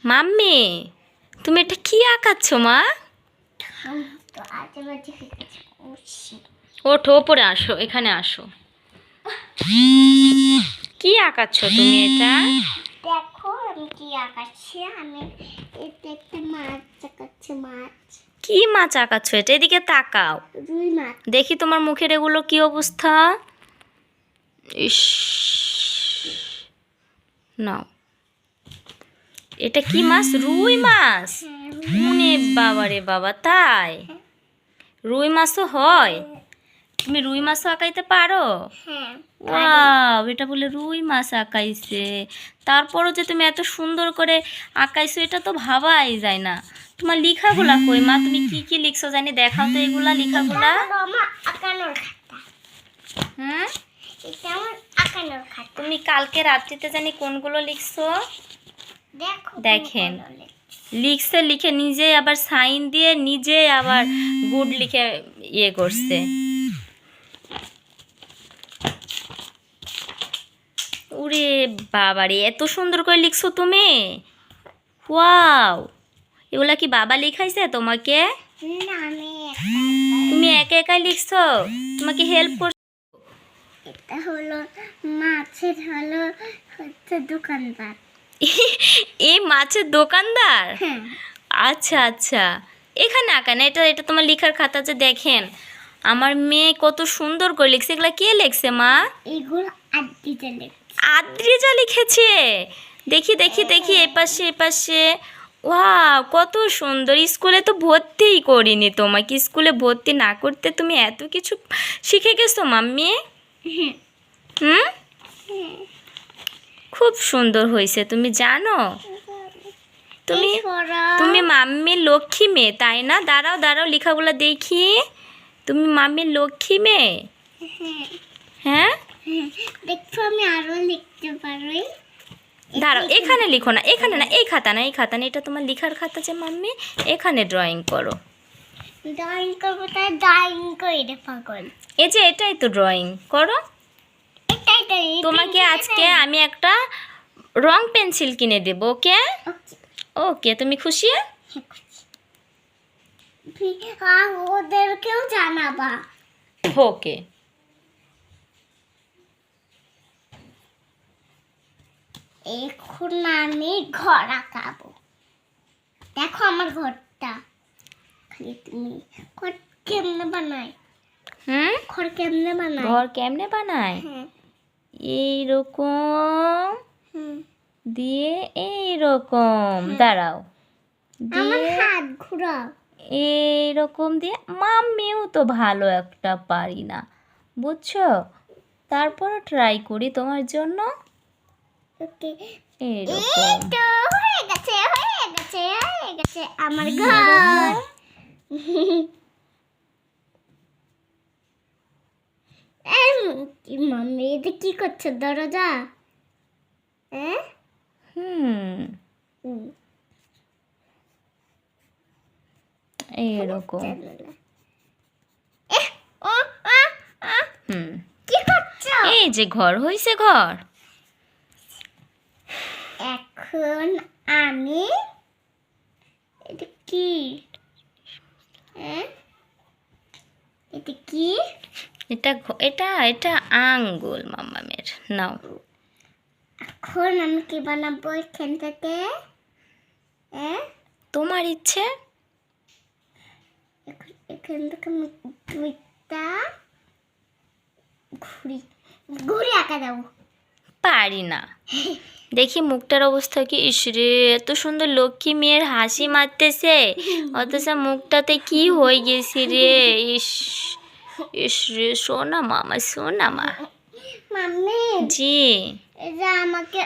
Mummy, তুমি এটা কি আঁকাচ্ছ মা? ওঠো, ওপরে আসো, এখানে আসো। কি আঁকাচ্ছ তুমি এটা? দেখো আমি কি আঁকাচ্ছি। আমি এটা একটা মাছ আঁকাচ্ছি। মাছ। কি মাছ আঁকাচ্ছ এটা? এদিকে তাকাও, রুই মাছ। দেখি তোমার মুখের এগুলো কি অবস্থা। ইস, নাও। এটা কি মাছ? রুই মাছ? মনে বাবা রে বাবা, তাই? রুই মাছও হয়? তুমি রুই মাছও আঁকাইতে পারো? হ্যাঁ। ওয়াও, এটা বলে রুই মাছ আঁকাইছে। তারপরও যে তুমি এত সুন্দর করে আঁকাইছো, এটা তো ভাবাই যায় না। তোমার লেখাগুলা কই মা? তুমি কি কি লিখছো জানি, দেখাও তো এগুলা লেখাগুলা। আমার আঁকানোর খাতা। হুম, এটা আমার আঁকানোর খাতা। তুমি কালকে রাত্রিতে জানি কোনগুলো লিখছো। দেখো দেখেন, লিখছে, লিখে নিজে আবার সাইন দিয়ে নিজে আবার গুড লিখে ইয়ে করছে। ওরে বাবারে, এত সুন্দর করে লিখছো তুমি। ওয়াও, এগুলা কি বাবা লিখাইছে তোমাকে? না, আমি তুমি একা একাই লিখছো? তোমাকে হেল্প করছে? এটা হলো মাছের হচ্ছে দোকানদার। এই মাছের দোকানদার? হ্যাঁ। আচ্ছা আচ্ছা, এখানে আঁকা না, এটা এটা তোমার লেখার খাতা। যে দেখেন আমার মেয়ে কত সুন্দর করে লিখছে। এগুলা কে লিখছে মা? এগুলো আদ্রিতে লেখা। আদ্রিজা লিখেছে? দেখি দেখি দেখি, এপাশে এপাশে। ওয়াও, কত সুন্দর। স্কুলে তো ভর্তিই করিনি তোমাকে। স্কুলে ভর্তি না করতে তুমি এত কিছু শিখে গেছো মাম্মি। হুম, খুব সুন্দর হয়েছে। তুমি জানো, তুমি তুমি মাম্মির লক্ষ্মী মেয়ে, তাই না? দাঁড়াও দাঁড়াও, লেখাগুলো দেখি। তুমি মাম্মির লক্ষ্মী মেয়ে? হ্যাঁ, দেখো আমি আরো লিখতে পারি। দাঁড়াও, এখানে লিখো না, এখানে না, এই খাতা না, এই খাতা না, এটা তোমার লেখার খাতা যে মাম্মি। এখানে ড্রয়িং করো। ড্রয়িং করবো, তাই ড্রয়িং করে রে পাগল। এই যে এটাই তো ড্রয়িং করো। এটাই তোমাকে আজকে আমি একটা রং পেন্সিল কিনে দেবো। ওকে? ওকে, তুমি খুশি? ওদেরকেও জানাবা। ওকে। এখন আমি ঘর আঁকাবো। দেখো আমার ঘরটা। খালি তুমি ঘর কেমনে বানায়? হুম, ঘর কেমনে বানায়? ঘর কেমনে বানায়? হ্যাঁ। এইরকম হুম। দিয়ে এইরকম, দাঁড়াও, আমার দিয়ে হাত ঘুরাও। এইরকম দিয়ে। মাম্মিও তো ভালো একটা পারি না, বুঝছো? তারপরও ট্রাই করি তোমার জন্য। ওকে। এইরকম তো হয়ে গেছে, হয়ে গেছে, হয়ে গেছে আমার ঘর। মাম্মি এটা কি করছো? দরজা? হ্যাঁ। হুম, এইরকম। হুম, কি করছো? এই যে ঘর হয়েছে, ঘর। এখন আমি এটা কি? হ্যাঁ, এটা কি? এটা এটা এটা আঙ্গুল মাম্মামের। নাও। এখন আমি কি বানাবো এখান থেকে? হ্যাঁ, তোমার ইচ্ছে। এখান থেকে আমি দুইটা ঘুড়ি ঘুড়ি আঁকা দেবো। পারি না। দেখি মুখটার অবস্থা কি। ইসরে, এত সুন্দর লক্ষ্মী মেয়ের হাসি মারতেছে, অথচ মুখটাতে কি হয়ে গেছে রে। ইস, ইস রে, সোনা মামা, সোনা মা। মাম্মি, জি, এই যে আমাকে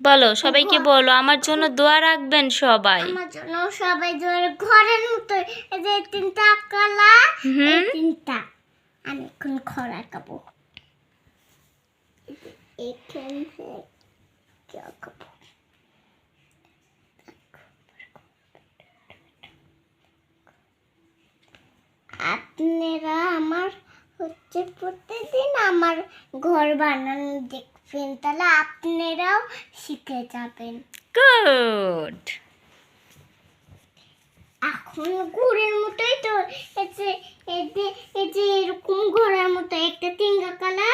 বলো, সবাইকে বলো আমার জন্য দোয়া রাখবেন সবাই। আমার জন্য সবাই জোরে ঘরের মতো এই যে তিনটা আঁকালা, এই তিনটা আমি এখন ঘর আঁকাবো। এখানে কি আঁকাবো? আপনারা আমার হচ্ছে প্রতিদিন আমার ঘর বানানো দেখবেন, তাহলে আপনারাও শিখে যাবেন। গুড। এখন ঘুরের মতোই তো এই যে এরকম ঘোড়ার মতো একটা তিনকা কালা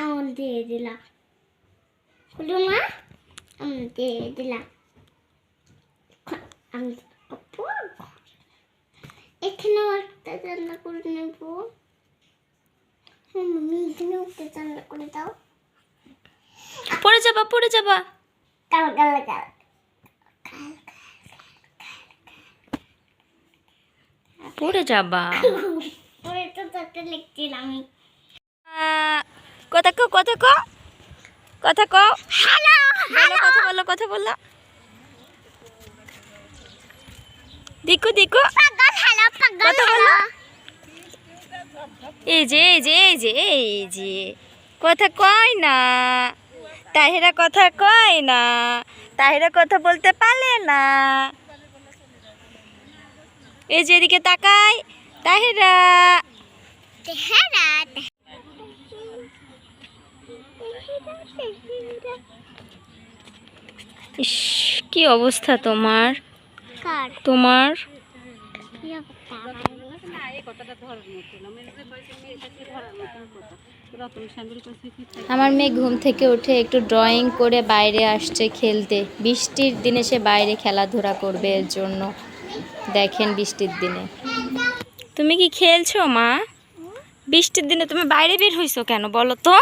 আমার দিয়ে দিলাম হলো না আমি দিয়ে দিলাম আমি এখানেও একটা জানলা করে নেব মামি এখানেও একটা জানলা করে দাও পড়ে যাবা কাল কাল কাল পড়ে যাবা। পরে তো তাতে লিখছিলাম কথা কও হ্যালো কথা বলো দেখো পাগল হ্যালো কথা বলো। এই যে কথা কয় না, তাহিরা কথা কয় না, তাহিরা কথা বলতে পারে না। এই যে এদিকে তাকাই তাহিরা। ইস, কি অবস্থা তোমার। আমার মেয়ে ঘুম থেকে উঠে একটু ড্রয়িং করে বাইরে আসছে খেলতে। বৃষ্টির দিনে সে বাইরে খেলাধুলা করবে, এর জন্য দেখেন বৃষ্টির দিনে। তুমি কি খেলছো মা? বৃষ্টির দিনে তুমি বাইরে বের হইছো কেন বলো তো?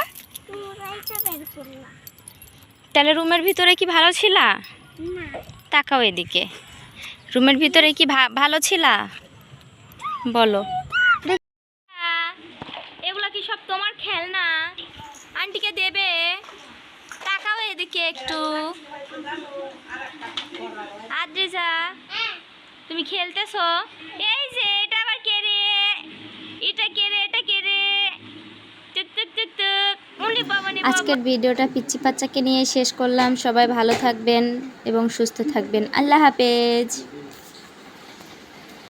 তাহলে রুমের ভিতরে কি ভালো ছিলা? তাকাও এদিকে, রুমের ভিতরে কি ভালো ছিলা বলো? এগুলা কি সব তোমার খেলনা? আন্টিকে দেবে? তাকাও এদিকে একটু। আদ্রিজা, তুমি খেলতেছো? এই যে এটা আবার কে রে? এটা কে রে? টুক টুক টুক টুক। ওরে বাবা রে বাবা। আজকের ভিডিওটা পিচ্চি বাচ্চাকে নিয়ে শেষ করলাম। সবাই ভালো থাকবেন এবং সুস্থ থাকবেন। আল্লাহ হাফেজ।